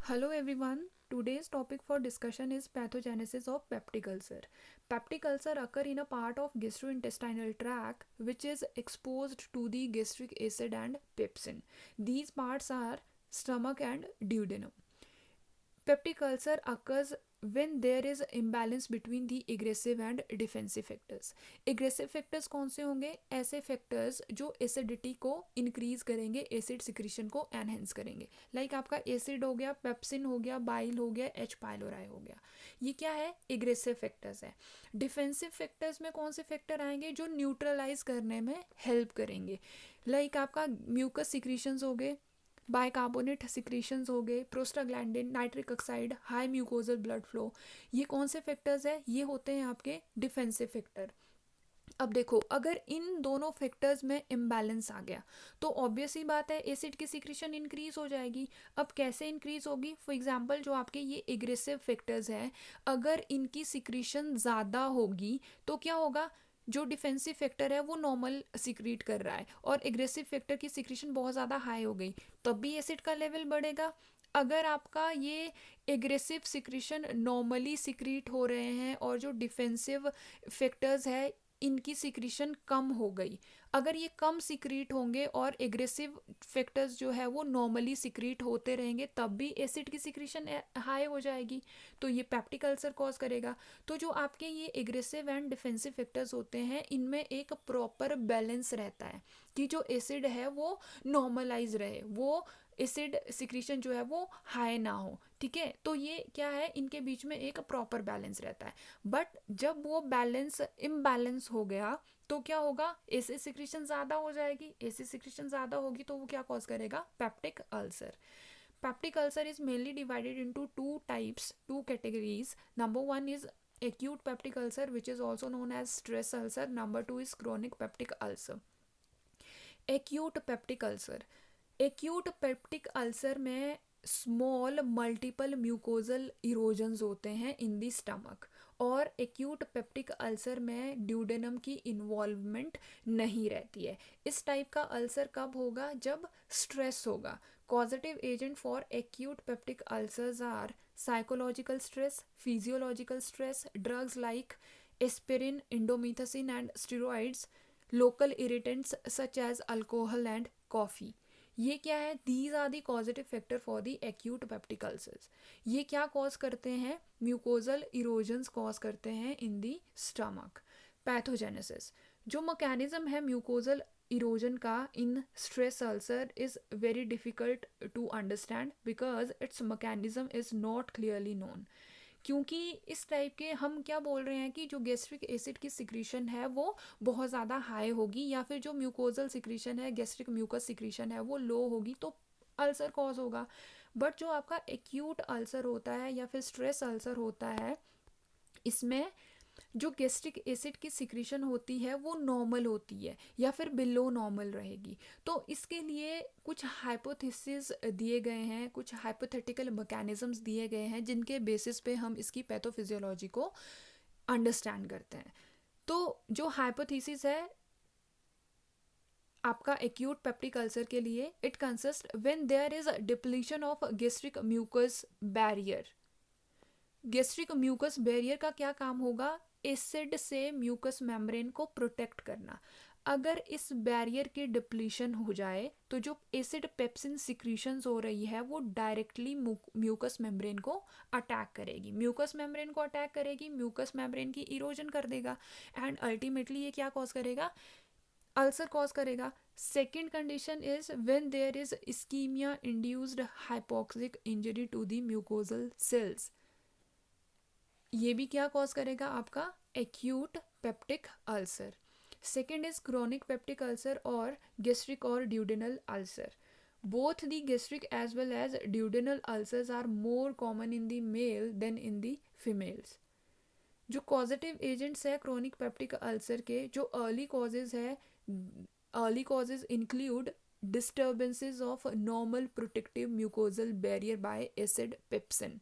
Hello everyone. Today's topic for discussion is pathogenesis of peptic ulcer. Peptic ulcer occur in a part of gastrointestinal tract which is exposed to the gastric acid and pepsin. These parts are stomach and duodenum. Peptic ulcer occurs when there is imbalance between the aggressive and defensive factors. Aggressive factors कौन से होंगे? ऐसे factors जो acidity को increase करेंगे, acid secretion को enhance करेंगे. Like आपका एसिड हो गया, पेप्सिन हो गया, बाइल हो गया, एच पाइलोराई हो गया. ये क्या है? एग्रेसिव फैक्टर्स है. डिफेंसिव फैक्टर्स में कौन से फैक्टर आएंगे जो न्यूट्रलाइज करने में हेल्प करेंगे? लाइक आपका म्यूकस सिक्रीशंस हो गए, बाइकार्बोनेट सिक्रीशंस हो गए, prostaglandin, nitric oxide, high mucosal blood flow. ये कौन से फैक्टर्स है? ये होते हैं आपके डिफेंसिव फैक्टर. अब देखो, अगर इन दोनों फैक्टर्स में इम्बैलेंस आ गया तो ऑब्वियस ही बात है एसिड की सिक्रीशन इंक्रीज हो जाएगी. अब कैसे इंक्रीज होगी? फॉर एग्जांपल जो आपके ये एग्रेसिव फैक्टर्स हैं, अगर इनकी सिक्रीशन ज़्यादा होगी तो क्या होगा? जो डिफेंसिव फैक्टर है वो नॉर्मल सिक्रीट कर रहा है और एग्रेसिव फैक्टर की सिक्रीशन बहुत ज़्यादा हाई हो गई, तब भी एसिड का लेवल बढ़ेगा. अगर आपका ये एग्रेसिव सिक्रीशन नॉर्मली सिक्रीट हो रहे हैं और जो डिफेंसिव फैक्टर्स है इनकी सिक्रीशन कम हो गई, अगर ये कम सिक्रीट होंगे और एग्रेसिव फैक्टर्स जो है वो नॉर्मली सिक्रीट होते रहेंगे, तब भी एसिड की सिक्रीशन हाई हो जाएगी, तो ये पेप्टिक अल्सर कॉज करेगा. तो जो आपके ये एग्रेसिव एंड डिफेंसिव फैक्टर्स होते हैं इनमें एक प्रॉपर बैलेंस रहता है कि जो एसिड है वो नॉर्मलाइज रहे, वो एसिड सिक्रीशन जो है वो हाई ना हो. ठीक है, तो ये क्या है, इनके बीच में एक प्रॉपर बैलेंस रहता है. बट जब वो बैलेंस इम्बैलेंस हो गया तो क्या होगा? एसिड सिक्रीशन ज़्यादा हो जाएगी. एसिड सिक्रीशन ज़्यादा होगी तो वो क्या कॉज करेगा? Peptic ulcer. Peptic ulcer is mainly divided into two types, two categories. Number one is acute peptic ulcer, which is also known as stress ulcer. Number two is chronic peptic ulcer. Acute peptic ulcer. Acute peptic ulcer में small multiple mucosal erosions होते हैं in the stomach, और acute peptic ulcer में duodenum की involvement नहीं रहती है. इस टाइप का अल्सर कब होगा? जब स्ट्रेस होगा. Causative agent for acute peptic ulcers are psychological stress, physiological stress, drugs like aspirin, indomethacin and steroids, local irritants such as alcohol and coffee. ये क्या है? These are the causative factor for the acute peptic ulcers. ये क्या cause करते हैं? Mucosal erosions cause करते हैं in the stomach. Pathogenesis. जो मैकेनिज्म है म्यूकोजल इरोजन का in stress ulcer is very difficult to understand because its mechanism is not clearly known. क्योंकि इस टाइप के हम क्या बोल रहे हैं कि जो गैस्ट्रिक एसिड की सिक्रीशन है वो बहुत ज़्यादा हाई होगी, या फिर जो म्यूकोजल सिक्रीशन है, गैस्ट्रिक म्यूकस सिक्रीशन है, वो लो होगी, तो अल्सर कॉज होगा. बट जो आपका एक्यूट अल्सर होता है या फिर स्ट्रेस अल्सर होता है, इसमें जो गैस्ट्रिक एसिड की सिक्रीशन होती है वो नॉर्मल होती है या फिर बिलो नॉर्मल रहेगी. तो इसके लिए कुछ हाइपोथेसिस दिए गए हैं, कुछ हाइपोथेटिकल मैकेनिज्म्स दिए गए हैं जिनके बेसिस पे हम इसकी पैथोफिजियोलॉजी को अंडरस्टैंड करते हैं. तो जो हाइपोथेसिस है आपका एक्यूट पेप्टिक अल्सर के लिए, it consist when there is depletion of gastric mucus barrier. Gastric mucus barrier का क्या काम होगा? एसिड से म्यूकस मेम्ब्रेन को प्रोटेक्ट करना. अगर इस बैरियर की डिप्लीशन हो जाए तो जो एसिड पेप्सिन सिक्रीशंस हो रही है वो डायरेक्टली म्यूकस मेम्ब्रेन को अटैक करेगी. म्यूकस मेम्ब्रेन को अटैक करेगी, म्यूकस मेम्ब्रेन की इरोजन कर देगा, एंड अल्टीमेटली ये क्या कॉज करेगा? अल्सर कॉज करेगा. Second condition is when there is ischaemia induced hypoxic injury to the mucosal cells. ये भी क्या कॉज करेगा? आपका acute peptic ulcer. Second is chronic peptic ulcer और गैस्ट्रिक और duodenal ulcer. Both the gastric as well as duodenal ulcers are more common in the male than in the females. जो causative agents है chronic peptic ulcer के, जो early causes है, early causes include disturbances of normal protective mucosal barrier by acid pepsin.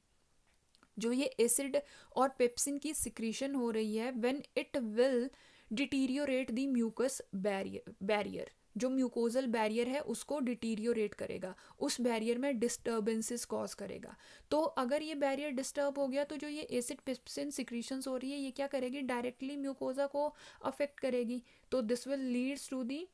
जो ये acid और pepsin की secretion हो रही है, when it will deteriorate the mucus barrier. जो म्यूकोजल बैरियर है उसको डिटीरियोरेट करेगा, उस बैरियर में डिस्टर्बेंसेस कॉज करेगा। तो अगर ये बैरियर डिस्टर्ब हो गया तो जो ये एसिड पेप्सिन सिक्रीशंस हो रही है ये क्या करेगी, डायरेक्टली म्यूकोजा को अफेक्ट करेगी। तो this will leads to the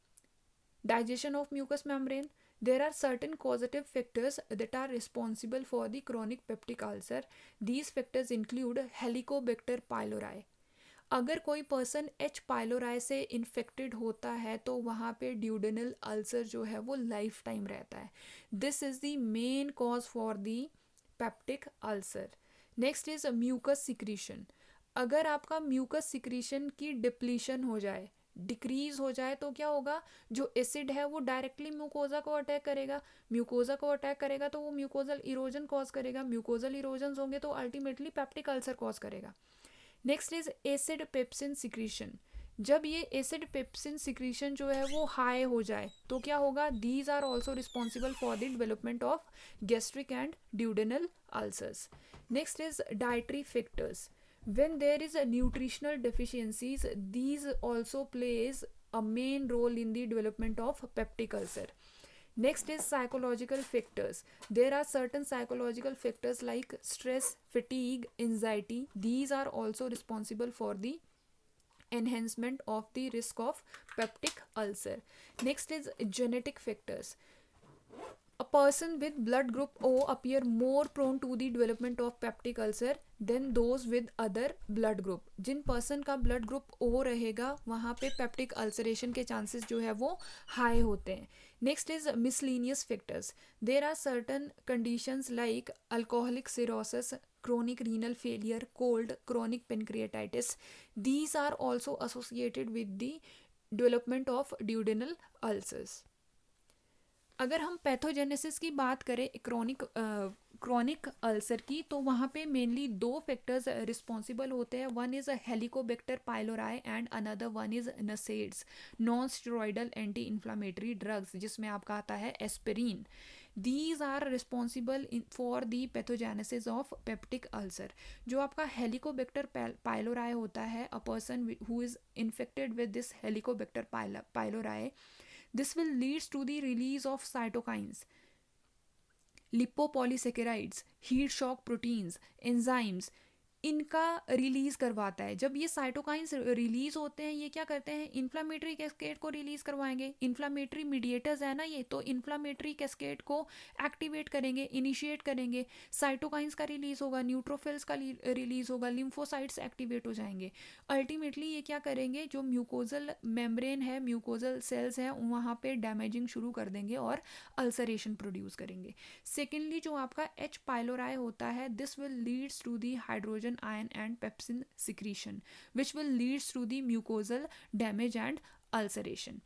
digestion of mucous membrane. There are certain causative factors that are responsible for the chronic peptic ulcer. These factors include Helicobacter pylori. अगर कोई पर्सन एच पाइलोराई से infected होता है तो वहाँ पे duodenal ulcer जो है वो लाइफ टाइम रहता है। This is the main cause for the peptic ulcer. Next is mucus secretion. अगर आपका म्यूकस सिक्रीशन की डिप्लीशन हो जाए, डिक्रीज हो जाए, तो क्या होगा, जो एसिड है वो डायरेक्टली म्यूकोजा को अटैक करेगा। म्यूकोजा को अटैक करेगा तो वो म्यूकोजल इरोजन कॉज करेगा। म्यूकोजल इरोजन होंगे तो अल्टीमेटली पेप्टिक अल्सर कॉज करेगा। Next is acid pepsin secretion. जब ये एसिड पेप्सिन सिक्रीशन जो है वो हाई हो जाए तो क्या होगा, these are also responsible for the development of gastric and duodenal ulcers. Next is dietary factors. When there is a nutritional deficiencies, these also plays a main role in the development of peptic ulcer. Next is psychological factors. There are certain psychological factors like stress, fatigue, anxiety. These are also responsible for the enhancement of the risk of peptic ulcer. Next is genetic factors. A person with blood group O appear more prone to the development of peptic ulcer than those with other blood group. जिन person का blood group O रहेगा वहाँ पे peptic ulceration के chances जो है वो high होते हैं। Next is miscellaneous factors. There are certain conditions like alcoholic cirrhosis, chronic renal failure, cold, chronic pancreatitis. These are also associated with the development of duodenal ulcers. अगर हम pathogenesis की बात करें क्रॉनिक अल्सर की, तो वहाँ पे मेनली दो फैक्टर्स रिस्पॉन्सिबल होते हैं। One is helicobacter pylori and another one is NSAIDs, non steroidal anti inflammatory drugs, जिसमें आपका आता है aspirin. These are responsible for the pathogenesis of peptic ulcer. जो आपका हेलिकोबैक्टर पाइलोराई होता है, a person who is infected with this helicobacter pylori, this will leads to the release of cytokines, lipopolysaccharides, heat shock proteins, enzymes, इनका release करवाता है। जब ये साइटोकाइंस रिलीज होते हैं ये क्या करते हैं, इन्फ्लामेटरी कैस्केड को रिलीज करवाएंगे। इन्फ्लामेटरी मीडिएटर्स है ना ये, तो इन्फ्लामेटरी कैस्केड को एक्टिवेट करेंगे, इनिशिएट करेंगे। साइटोकाइंस का रिलीज होगा, न्यूट्रोफिल्स का रिलीज होगा, लिम्फोसाइट्स एक्टिवेट हो जाएंगे। अल्टीमेटली ये क्या करेंगे, जो म्यूकोजल मेम्ब्रेन है, म्यूकोजल सेल्स हैं, वहाँ पे डैमेजिंग शुरू कर देंगे और अल्सरेशन प्रोड्यूस करेंगे। सेकेंडली जो आपका एच पाइलोराई होता है, this will leads to the hydrogen ion and pepsin secretion, which will leads to the mucosal damage and ulceration.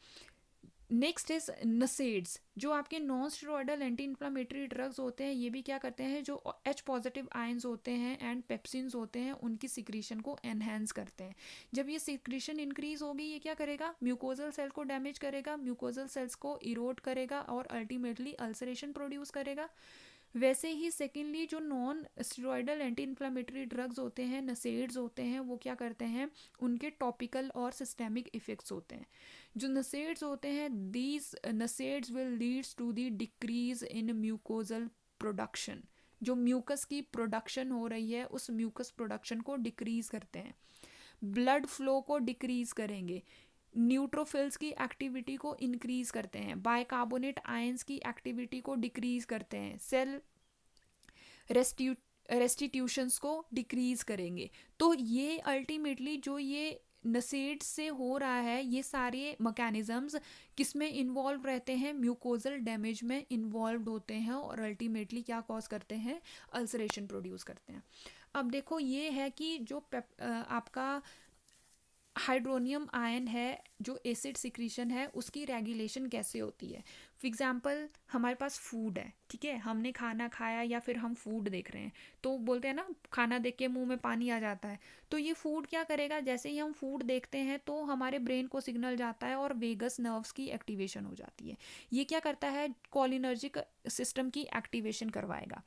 Next is NSAIDs. जो आपके non steroidal anti inflammatory drugs होते हैं ये भी क्या करते हैं, जो एच पॉजिटिव आयंस होते हैं एंड पेप्सिन्स होते हैं उनकी सिक्रीशन को एनहेंस करते हैं। जब ये सिक्रीशन इंक्रीज होगी ये क्या करेगा, म्यूकोजल सेल को डैमेज करेगा, म्यूकोजल सेल्स को इरोड करेगा और अल्टीमेटली अल्सरेशन प्रोड्यूस करेगा। वैसे ही सेकेंडली जो non steroidal anti inflammatory drugs होते हैं, नसेड्स होते हैं, वो क्या करते हैं, उनके टॉपिकल और सिस्टेमिक इफेक्ट्स होते हैं। जो नसेड्स होते हैं, these NSAIDs will leads to the decrease in mucosal production. जो म्यूकस की प्रोडक्शन हो रही है उस म्यूकस प्रोडक्शन को डिक्रीज करते हैं। ब्लड फ्लो को डिक्रीज करेंगे, न्यूट्रोफिल्स की एक्टिविटी को इंक्रीज करते हैं, बाइकार्बोनेट आयंस की एक्टिविटी को डिक्रीज करते हैं, सेल रेस्टिट्यूशंस को डिक्रीज करेंगे। तो ये अल्टीमेटली जो ये नसेड्स से हो रहा है, ये सारे मैकेनिज्म्स किस में इन्वॉल्व रहते हैं, म्यूकोजल डैमेज में इन्वॉल्व होते हैं और अल्टीमेटली क्या कॉज करते हैं, अल्सरेशन प्रोड्यूस करते हैं। अब देखो ये है कि जो आपका हाइड्रोनियम आयन है, जो एसिड सिक्रीशन है, उसकी रेगुलेशन कैसे होती है। फॉर एग्जांपल हमारे पास फूड है, ठीक है, हमने खाना खाया या फिर हम फूड देख रहे हैं तो बोलते हैं ना, खाना देख के मुंह में पानी आ जाता है। तो ये फूड क्या करेगा, जैसे ही हम फूड देखते हैं तो हमारे ब्रेन को सिग्नल जाता है और वेगस नर्व्स की एक्टिवेशन हो जाती है। ये क्या करता है, कोलिनर्जिक सिस्टम की एक्टिवेशन करवाएगा।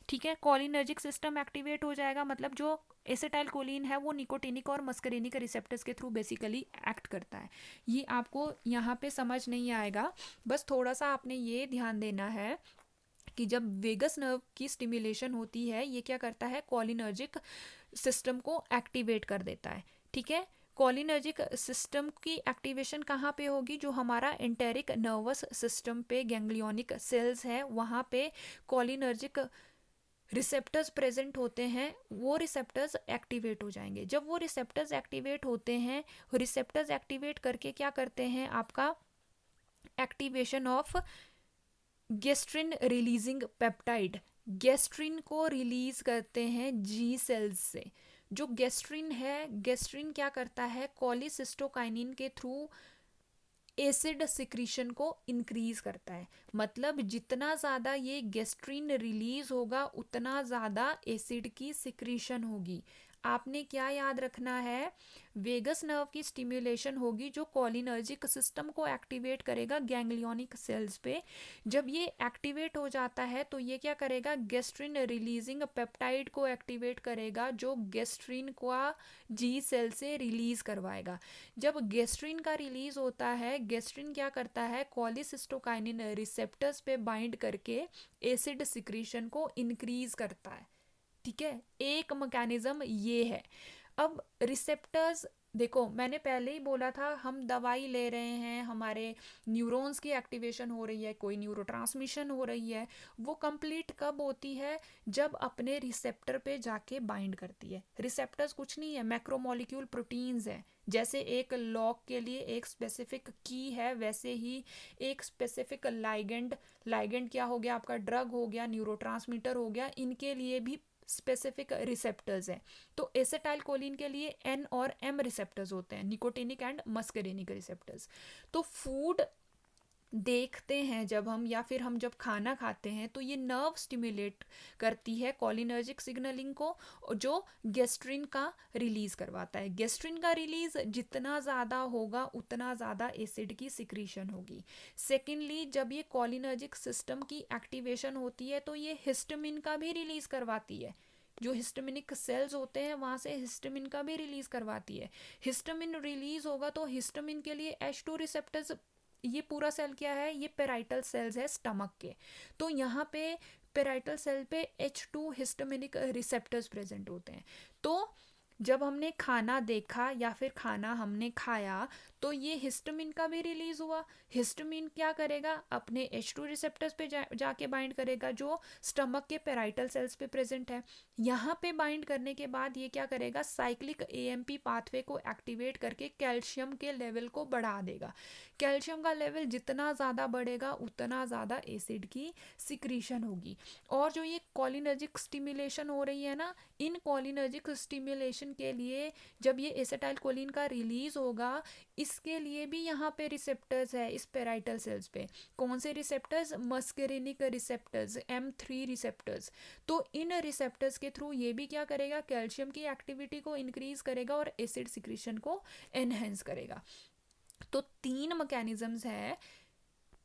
ठीक है, कोलिनर्जिक सिस्टम एक्टिवेट हो जाएगा, मतलब जो एसिटाइल कोलिन है वो निकोटिनिक और मस्करेनिक रिसेप्टर्स के थ्रू बेसिकली एक्ट करता है। ये आपको यहाँ पे समझ नहीं आएगा, बस थोड़ा सा आपने ये ध्यान देना है कि जब वेगस नर्व की स्टिमुलेशन होती है ये क्या करता है, कोलिनर्जिक सिस्टम को एक्टिवेट कर देता है। ठीक है, कोलिनर्जिक सिस्टम की एक्टिवेशन कहाँ पे होगी, जो हमारा एंटेरिक नर्वस सिस्टम पे गैंग्लियोनिक सेल्स है वहाँ पे कोलिनर्जिक रिसेप्टर्स प्रेजेंट होते हैं, वो रिसेप्टर्स एक्टिवेट हो जाएंगे। जब वो रिसेप्टर्स एक्टिवेट होते हैं, रिसेप्टर्स एक्टिवेट करके क्या करते हैं, आपका एक्टिवेशन ऑफ गेस्ट्रिन रिलीजिंग पेप्टाइड, गेस्ट्रिन को रिलीज करते हैं जी सेल्स से। जो गेस्ट्रिन है, गेस्ट्रिन क्या करता है, कोलिसिस्टोकाइनिन के थ्रू एसिड सिक्रीशन को इंक्रीज करता है। मतलब जितना ज़्यादा ये गेस्ट्रिन रिलीज होगा उतना ज़्यादा एसिड की सिक्रीशन होगी। आपने क्या याद रखना है, वेगस नर्व की स्टिम्युलेशन होगी जो कोलिनर्जिक सिस्टम को एक्टिवेट करेगा गैंग्लियोनिक सेल्स पे। जब ये एक्टिवेट हो जाता है तो ये क्या करेगा, गेस्ट्रिन रिलीजिंग पेप्टाइड को एक्टिवेट करेगा जो गेस्ट्रिन को जी सेल से रिलीज करवाएगा। जब गेस्ट्रिन का रिलीज होता है, गेस्ट्रिन क्या करता है, कोलिसिस्टोकाइनिन रिसेप्टर्स पे बाइंड करके एसिड सिक्रीशन को इंक्रीज करता है। ठीक है, एक मैकेनिज्म ये है। अब रिसेप्टर्स देखो, मैंने पहले ही बोला था हम दवाई ले रहे हैं, हमारे न्यूरॉन्स की एक्टिवेशन हो रही है, कोई न्यूरोट्रांसमिशन हो रही है, वो कंप्लीट कब होती है, जब अपने रिसेप्टर पे जाके बाइंड करती है। रिसेप्टर्स कुछ नहीं है, मैक्रोमोलिक्यूल प्रोटीन्स है। जैसे एक लॉक के लिए एक स्पेसिफिक की है, वैसे ही एक स्पेसिफिक लाइगेंड, लाइगेंड क्या हो गया आपका, ड्रग हो गया, न्यूरोट्रांसमीटर हो गया, इनके लिए भी स्पेसिफिक रिसेप्टर्स हैं। तो एसिटाइल कोलिन के लिए एन और एम रिसेप्टर्स होते हैं, निकोटिनिक एंड मस्करेनिक रिसेप्टर्स। तो फूड देखते हैं जब हम, या फिर हम जब खाना खाते हैं, तो ये नर्व स्टिमुलेट करती है कोलिनर्जिक सिग्नलिंग को, जो गेस्ट्रिन का रिलीज करवाता है। गेस्ट्रिन का रिलीज जितना ज़्यादा होगा उतना ज़्यादा एसिड की सिक्रीशन होगी। सेकेंडली, जब ये कोलिनर्जिक सिस्टम की एक्टिवेशन होती है तो ये हिस्टामिन का भी रिलीज करवाती है। जो हिस्टामिनिक सेल्स होते हैं वहाँ से हिस्टामिन का भी रिलीज करवाती है। हिस्टामिन रिलीज होगा तो हिस्टामिन के लिए H2 रिसेप्टर्स, ये पूरा सेल क्या है, ये पेराइटल सेल्स है स्टमक के। तो यहाँ पे पेराइटल सेल पे H2 हिस्टामिनिक रिसेप्टर्स प्रेजेंट होते हैं। तो जब हमने खाना देखा या फिर खाना हमने खाया तो ये हिस्टामिन का भी रिलीज हुआ। हिस्टामिन क्या करेगा, अपने H2 रिसेप्टर्स पे जाके बाइंड करेगा जो स्टमक के पेराइटल सेल्स पे प्रेजेंट है। यहाँ पे बाइंड करने के बाद ये क्या करेगा, साइक्लिक AMP पाथवे को एक्टिवेट करके कैल्शियम के लेवल को बढ़ा देगा। कैल्शियम का लेवल जितना ज़्यादा बढ़ेगा उतना ज़्यादा एसिड की सिक्रीशन होगी। और जो ये कोलिनर्जिक स्टिमुलेशन हो रही है ना, इन कोलिनर्जिक स्टिमुलेशन के लिए जब ये एसिटाइल कोलिन का रिलीज होगा, इसके लिए भी यहाँ पे रिसेप्टर्स है इस पेराइटल सेल्स पे। कौन से receptors, muscarinic receptors, M3 receptors. तो इन रिसेप्टर्स के थ्रू ये भी क्या करेगा, कैल्शियम की एक्टिविटी को इंक्रीज करेगा और एसिड सिक्रीशन को एनहेंस करेगा। तो 3 मैकेनिज्म्स है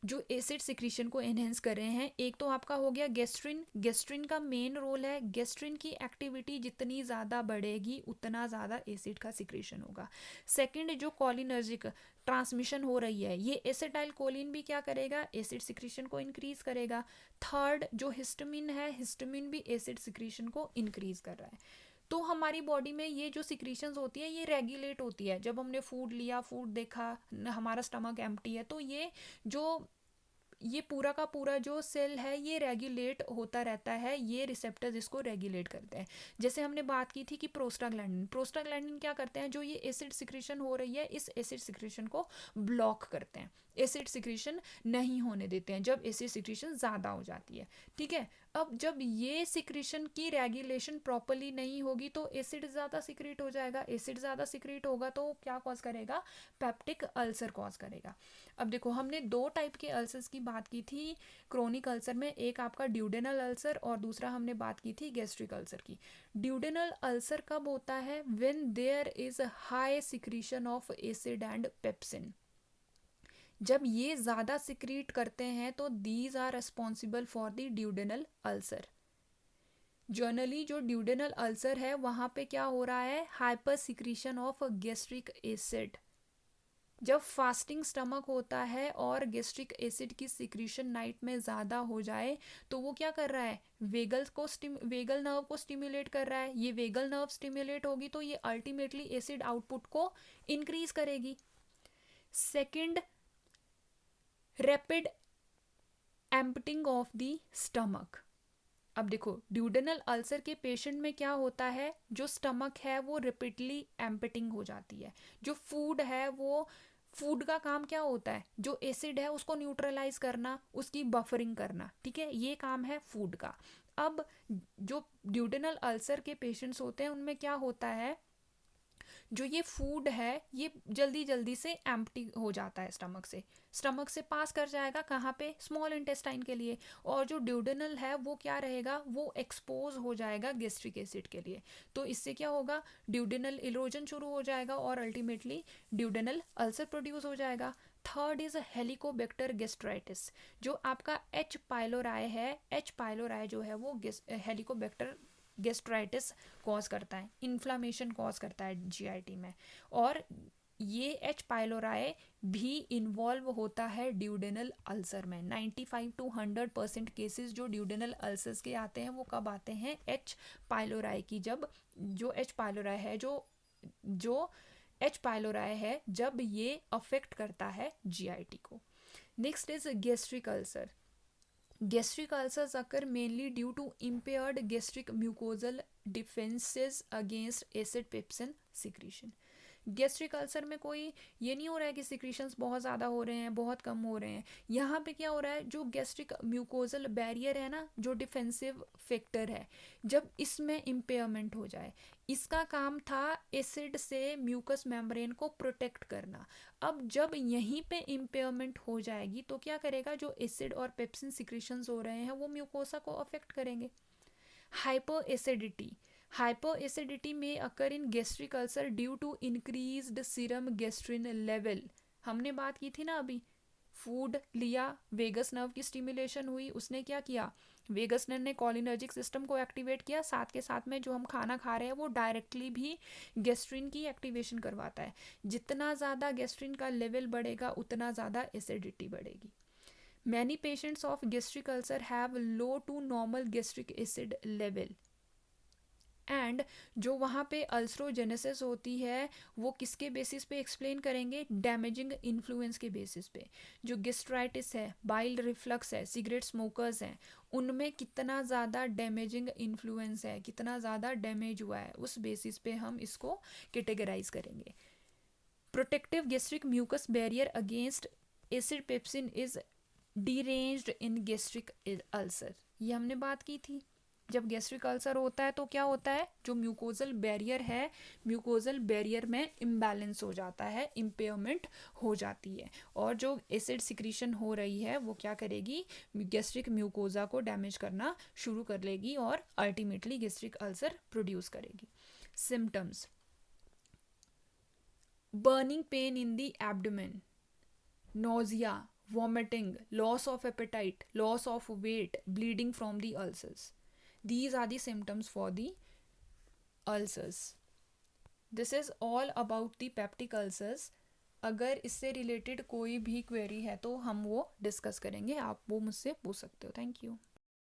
जो एसिड सिक्रीशन को एनहेंस कर रहे हैं। एक तो आपका हो गया गेस्ट्रिन, गेस्ट्रिन का मेन रोल है, गेस्ट्रिन की एक्टिविटी जितनी ज़्यादा बढ़ेगी उतना ज़्यादा एसिड का सिक्रीशन होगा। सेकंड, जो कोलिनर्जिक ट्रांसमिशन हो रही है, ये एसिटाइल कोलिन भी क्या करेगा, एसिड सिक्रीशन को इंक्रीज करेगा। थर्ड, जो हिस्टामिन है, हिस्टामिन भी एसिड सिक्रीशन को इंक्रीज कर रहा है। तो हमारी बॉडी में ये जो सिक्रीशंस होती है ये रेगुलेट होती है। जब हमने फूड लिया, फूड देखा, हमारा स्टमक एम्प्टी है, तो ये पूरा का पूरा जो सेल है ये रेगुलेट होता रहता है, ये रिसेप्टर्स इसको रेगुलेट करते हैं। जैसे हमने बात की थी कि प्रोस्टाग्लैंडिन, प्रोस्टाग्लैंडिन क्या करते हैं, जो ये एसिड सिक्रीशन हो रही है इस एसिड सिक्रीशन को ब्लॉक करते हैं, एसिड सिक्रीशन नहीं होने देते हैं जब एसिड सिक्रीशन ज़्यादा हो जाती है। ठीक है, अब जब ये सिक्रीशन की रेगुलेशन प्रॉपरली नहीं होगी तो एसिड ज़्यादा सिक्रीट हो जाएगा। एसिड ज़्यादा सिक्रीट होगा तो क्या कॉज करेगा, पेप्टिक अल्सर कॉज करेगा। अब देखो, हमने 2 टाइप के अल्सर्स की बात की थी क्रोनिक अल्सर में, एक आपका ड्यूडेनल अल्सर और दूसरा हमने बात की थी गैस्ट्रिक अल्सर की। ड्यूडेनल अल्सर कब होता है, when there is high secretion of acid and pepsin. जब ये ज़्यादा सिक्रीट करते हैं तो these are responsible for the duodenal ulcer. Generally जो ड्यूडेनल अल्सर है वहाँ पे क्या हो रहा है, hyper secretion of gastric acid. जब फास्टिंग स्टमक होता है और गैस्ट्रिक एसिड की सिक्रीशन नाइट में ज़्यादा हो जाए तो वो क्या कर रहा है, वेगल नर्व को स्टिमुलेट कर रहा है। ये वेगल नर्व स्टिमुलेट होगी तो ये अल्टीमेटली एसिड आउटपुट को इंक्रीज करेगी। Second, rapid emptying of the stomach. अब देखो ड्यूडेनल अल्सर के पेशेंट में क्या होता है, जो स्टमक है वो रिपीटली एम्पटिंग हो जाती है। जो फूड है वो, फूड का काम क्या होता है, जो एसिड है उसको न्यूट्रलाइज करना, उसकी बफरिंग करना, ठीक है, ये काम है फूड का। अब जो ड्यूडेनल अल्सर के पेशेंट्स होते हैं उनमें क्या होता है, जो ये फूड है ये जल्दी जल्दी से एम्प्टी हो जाता है स्टमक से पास कर जाएगा कहाँ पे, स्मॉल इंटेस्टाइन के लिए। और जो ड्यूडेनल है वो क्या रहेगा, वो एक्सपोज हो जाएगा गैस्ट्रिक एसिड के लिए। तो इससे क्या होगा, ड्यूडेनल इरोजन शुरू हो जाएगा और अल्टीमेटली ड्यूडेनल अल्सर प्रोड्यूस हो जाएगा। Third is Helicobacter gastritis. जो आपका एच पाइलोराई है, एच पाइलोराई जो है वो हेलिकोबैक्टर गैस्ट्राइटिस कॉज करता है, इन्फ्लामेशन कॉज करता है जीआईटी में। और ये एच पाइलोराई भी इन्वॉल्व होता है ड्यूडेनल अल्सर में। 95 to 100% केसेस जो ड्यूडेनल अल्सर्स के आते हैं वो कब आते हैं, एच पाइलोराई की, जब जो एच पाइलोराई है जो एच पाइलोराई है जब ये अफेक्ट करता है जीआईटी को। Next is gastric ulcer. Gastric ulcers occur mainly due to impaired gastric mucosal defenses against acid pepsin secretion. Gastric ulcer में कोई ये नहीं हो रहा है कि सिक्रीशंस बहुत ज़्यादा हो रहे हैं, बहुत कम हो रहे हैं। यहाँ पे क्या हो रहा है, जो गैस्ट्रिक म्यूकोजल बैरियर है ना, जो डिफेंसिव फैक्टर है, जब इसमें इम्पेयरमेंट हो जाए, इसका काम था एसिड से म्यूकस मेम्ब्रेन को प्रोटेक्ट करना। अब जब यहीं पे इम्पेयरमेंट हो जाएगी तो क्या करेगा, जो एसिड और पेप्सिन सिक्रीशंस हो रहे हैं वो म्यूकोसा को अफेक्ट करेंगे। Hyperacidity may occur in gastric ulcer due to increased serum gastrin level. हमने बात की थी ना अभी, फूड लिया, वेगस नर्व की स्टिमुलेशन हुई, उसने क्या किया, वेगस नर्व ने कोलिनर्जिक सिस्टम को एक्टिवेट किया, साथ के साथ में जो हम खाना खा रहे हैं वो डायरेक्टली भी गैस्ट्रिन की एक्टिवेशन करवाता है। जितना ज़्यादा गैस्ट्रिन का लेवल बढ़ेगा उतना ज़्यादा एसिडिटी बढ़ेगी। Many patients of gastric ulcer have low to normal gastric acid level. And जो वहाँ पे अल्सरोजेनेसिस होती है वो किसके बेसिस पे एक्सप्लेन करेंगे, डैमेजिंग इन्फ्लुएंस के बेसिस पे। जो गेस्ट्राइटिस है, बाइल रिफ्लक्स है, सिगरेट स्मोकर्स हैं, उनमें कितना ज़्यादा डैमेजिंग इन्फ्लुएंस है, कितना ज़्यादा डैमेज हुआ है, उस बेसिस पे हम इसको कैटेगराइज करेंगे। Protective gastric mucus barrier against acid pepsin is deranged in gastric ulcer, ये हमने बात की थी। जब गैस्ट्रिक अल्सर होता है तो क्या होता है, जो म्यूकोजल बैरियर है, म्यूकोजल बैरियर में इम्बैलेंस हो जाता है, इम्पेयरमेंट हो जाती है, और जो एसिड सिक्रीशन हो रही है वो क्या करेगी, गैस्ट्रिक म्यूकोजा को डैमेज करना शुरू कर लेगी और अल्टीमेटली गैस्ट्रिक अल्सर प्रोड्यूस करेगी। Symptoms: burning pain in the abdomen, nausea, vomiting, loss of appetite, loss of weight, bleeding from the ulcers. These are the symptoms for the ulcers. This is all about the peptic ulcers. अगर इससे related कोई भी query है तो हम वो discuss करेंगे, आप वो मुझसे पूछ सकते हो। Thank you.